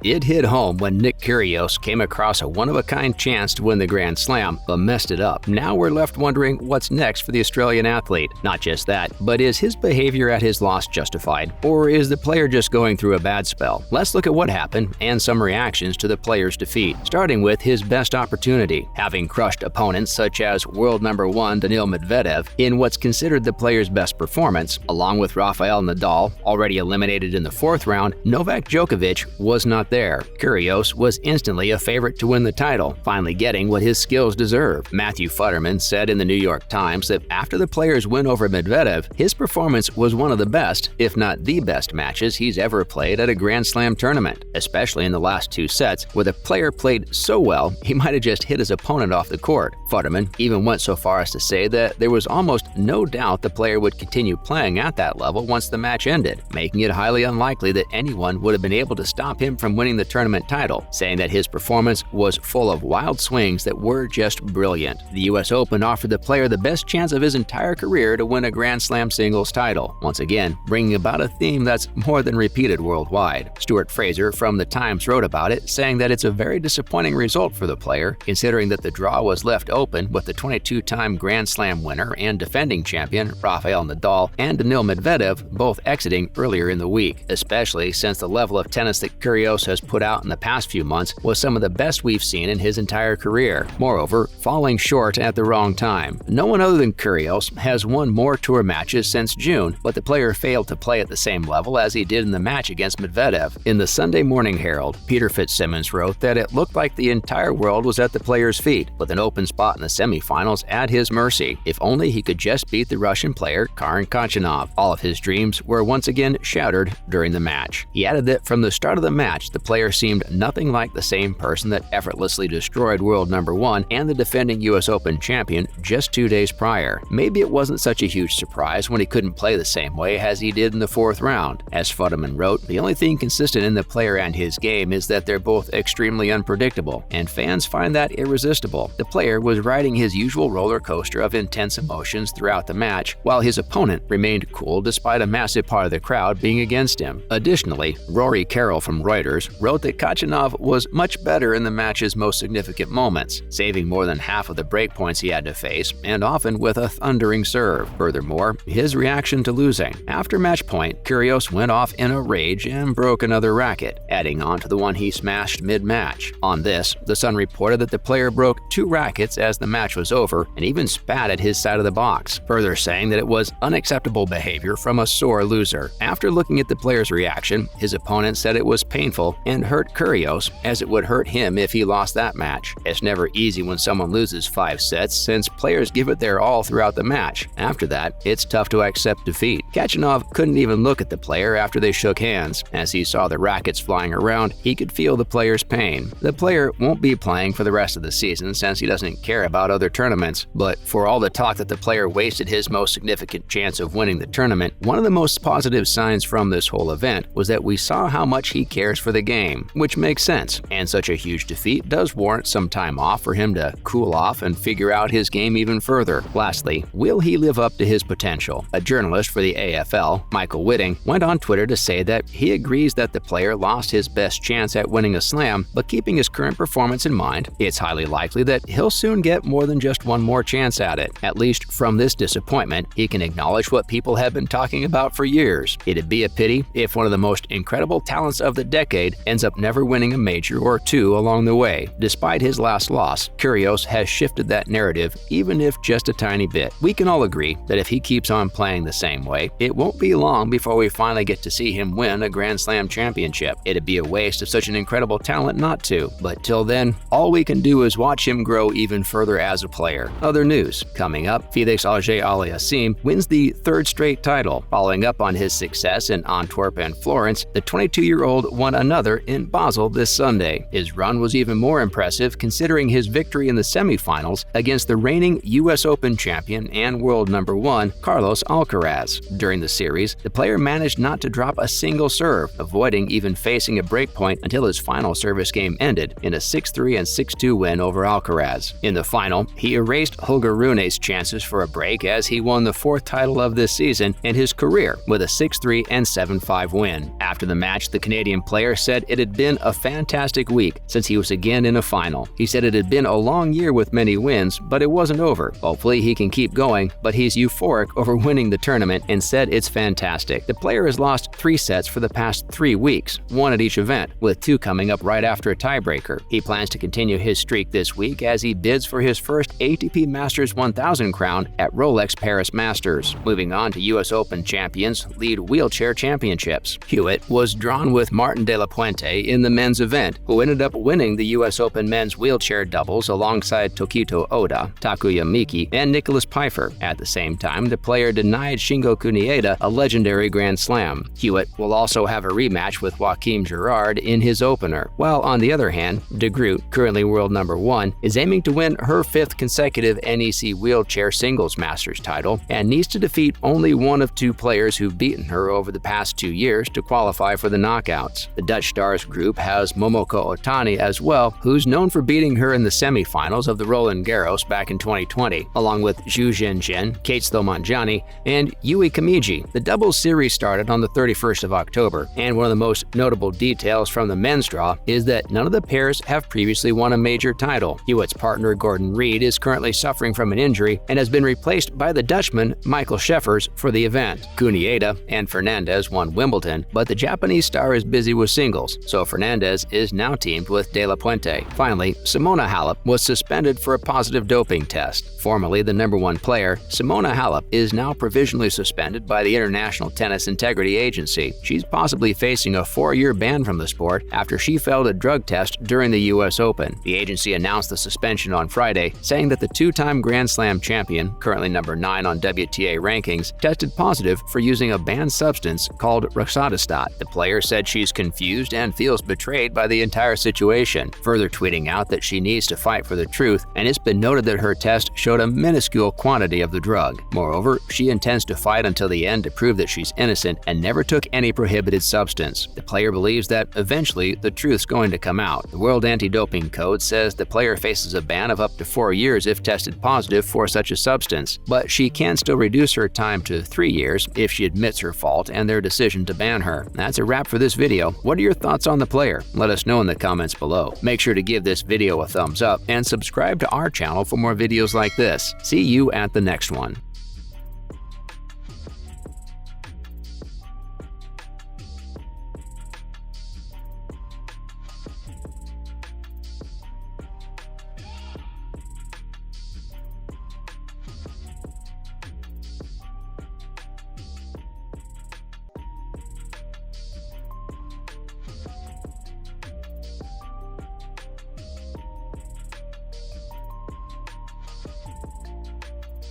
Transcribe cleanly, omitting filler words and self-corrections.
It hit home when Nick Kyrgios came across a one-of-a-kind chance to win the Grand Slam, but messed it up. Now we're left wondering what's next for the Australian athlete. Not just that, but is his behavior at his loss justified? Or is the player just going through a bad spell? Let's look at what happened and some reactions to the player's defeat, starting with his best opportunity, having crushed opponents such as world number 1 Daniil Medvedev in what's considered the player's best performance, along with Rafael Nadal, already eliminated in the 4th round. Novak Djokovic was not there. Kyrgios was instantly a favorite to win the title, finally getting what his skills deserve. Matthew Futterman said in the New York Times that after the player's win over Medvedev, his performance was one of the best, if not the best matches he's ever played at a Grand Slam tournament, especially in the last 2 sets, where the player played so well he might have just hit his opponent off the court. Futterman even went so far as to say that there was almost no doubt the player would continue playing at that level once the match ended, making it highly unlikely that anyone would have been able to stop him from winning the tournament title, saying that his performance was full of wild swings that were just brilliant. The US Open offered the player the best chance of his entire career to win a Grand Slam singles title, once again bringing about a theme that's more than repeated worldwide. Stuart Fraser from The Times wrote about it, saying that it's a very disappointing result for the player, considering that the draw was left open with the 22-time Grand Slam winner and defending champion Rafael Nadal and Daniil Medvedev both exiting earlier in the week, especially since the level of tennis that Kyrgios has put out in the past few months was some of the best we've seen in his entire career. Moreover, falling short at the wrong time. No one other than Kyrgios has won more tour matches since June, but the player failed to play at the same level as he did in the match against Medvedev. In the Sunday Morning Herald, Peter Fitzsimmons wrote that it looked like the entire world was at the player's feet, with an open spot in the semifinals at his mercy. If only he could just beat the Russian player Karen Khachanov. All of his dreams were once again shattered during the match. He added that from the start of the match, the player seemed nothing like the same person that effortlessly destroyed world number 1 and the defending US Open champion just 2 days prior. Maybe it wasn't such a huge surprise when he couldn't play the same way as he did in the 4th round. As Futterman wrote, the only thing consistent in the player and his game is that they're both extremely unpredictable, and fans find that irresistible. The player was riding his usual roller coaster of intense emotions throughout the match, while his opponent remained cool despite a massive part of the crowd being against him. Additionally, Rory Carroll from Reuters wrote that Khachanov was much better in the match's most significant moments, saving more than half of the breakpoints he had to face, and often with a thundering serve. Furthermore, his reaction to losing. After match point, Kyrgios went off in a rage and broke another racket, adding on to the one he smashed mid-match. On this, The Sun reported that the player broke 2 rackets as the match was over and even spat at his side of the box, further saying that it was unacceptable behavior from a sore loser. After looking at the player's reaction, his opponent said it was painful and hurt Kyrgios as it would hurt him if he lost that match. It's never easy when someone loses 5 sets since players give it their all throughout the match. After that, it's tough to accept defeat. Khachanov couldn't even look at the player after they shook hands. As he saw the rackets flying around, he could feel the player's pain. The player won't be playing for the rest of the season since he doesn't care about other tournaments, but for all the talk that the player wasted his most significant chance of winning the tournament, one of the most positive signs from this whole event was that we saw how much he cares for the game, which makes sense, and such a huge defeat does warrant some time off for him to cool off and figure out his game even further. Lastly, will he live up to his potential? A journalist for the AFL, Michael Whitting, went on Twitter to say that he agrees that the player lost his best chance at winning a slam, but keeping his current performance in mind, it's highly likely that he'll soon get more than just one more chance at it. At least from this disappointment, he can acknowledge what people have been talking about for years. It'd be a pity if one of the most incredible talents of the decade ends up never winning a major or 2 along the way. Despite his last loss, Kyrgios has shifted that narrative, even if just a tiny bit. We can all agree that if he keeps on playing the same way, it won't be long before we finally get to see him win a Grand Slam championship. It'd be a waste of such an incredible talent not to, but till then, all we can do is watch him grow even further as a player. Other news coming up: Felix Auger-Aliassime wins the 3rd straight title. Following up on his success in Antwerp and Florence, the 22-year-old won another in Basel this Sunday. His run was even more impressive considering his victory in the semifinals against the reigning US Open champion and world number 1 Carlos Alcaraz. During the series, the player managed not to drop a single serve, avoiding even facing a breakpoint until his final service game ended in a 6-3 and 6-2 win over Alcaraz. In the final, he erased Holger Rune's chances for a break as he won the 4th title of this season and his career with a 6-3 and 7-5 win. After the match, the Canadian player said said it had been a fantastic week since he was again in a final. He said it had been a long year with many wins, but it wasn't over. Hopefully he can keep going, but he's euphoric over winning the tournament and said it's fantastic. The player has lost 3 sets for the past 3 weeks, 1 at each event, with 2 coming up right after a tiebreaker. He plans to continue his streak this week as he bids for his first ATP Masters 1000 crown at Rolex Paris Masters. Moving on to US Open champions lead wheelchair championships. Hewitt was drawn with Martin De La Puente in the men's event, who ended up winning the US Open men's wheelchair doubles alongside Tokito Oda, Takuya Miki, and Nicholas Pfeiffer. At the same time, the player denied Shingo Kunieda a legendary Grand Slam. Hewitt will also have a rematch with Joachim Girard in his opener, while on the other hand, De Groot, currently world number 1, is aiming to win her 5th consecutive NEC Wheelchair Singles Masters title and needs to defeat only one of 2 players who've beaten her over the past 2 years to qualify for the knockouts. The Dutch Stars group has Momoko Otani as well, who's known for beating her in the semifinals of the Roland Garros back in 2020, along with Zhu Zhenjin, Kate Stomanjani, and Yui Kamiji. The doubles series started on the 31st of October, and one of the most notable details from the men's draw is that none of the pairs have previously won a major title. Hewitt's partner Gordon Reed is currently suffering from an injury and has been replaced by the Dutchman Michael Scheffers for the event. Kunieda and Fernandez won Wimbledon, but the Japanese star is busy with singles, so Fernandez is now teamed with De La Puente. Finally, Simona Halep was suspended for a positive doping test. Formerly the number 1 player, Simona Halep is now provisionally suspended by the International Tennis Integrity Agency. She's possibly facing a 4-year ban from the sport after she failed a drug test during the US Open. The agency announced the suspension on Friday, saying that the 2-time Grand Slam champion, currently number 9 on WTA rankings, tested positive for using a banned substance called roxadustat. The player said she's confused and feels betrayed by the entire situation, further tweeting out that she needs to fight for the truth, and it's been noted that her test showed a minuscule quantity of the drug. Moreover, she intends to fight until the end to prove that she's innocent and never took any prohibited substance. The player believes that eventually the truth's going to come out. The World Anti-Doping Code says the player faces a ban of up to 4 years if tested positive for such a substance, but she can still reduce her time to 3 years if she admits her fault and their decision to ban her. That's a wrap for this video. What are your thoughts on the player? Let us know in the comments below. Make sure to give this video a thumbs up and subscribe to our channel for more videos like this. See you at the next one.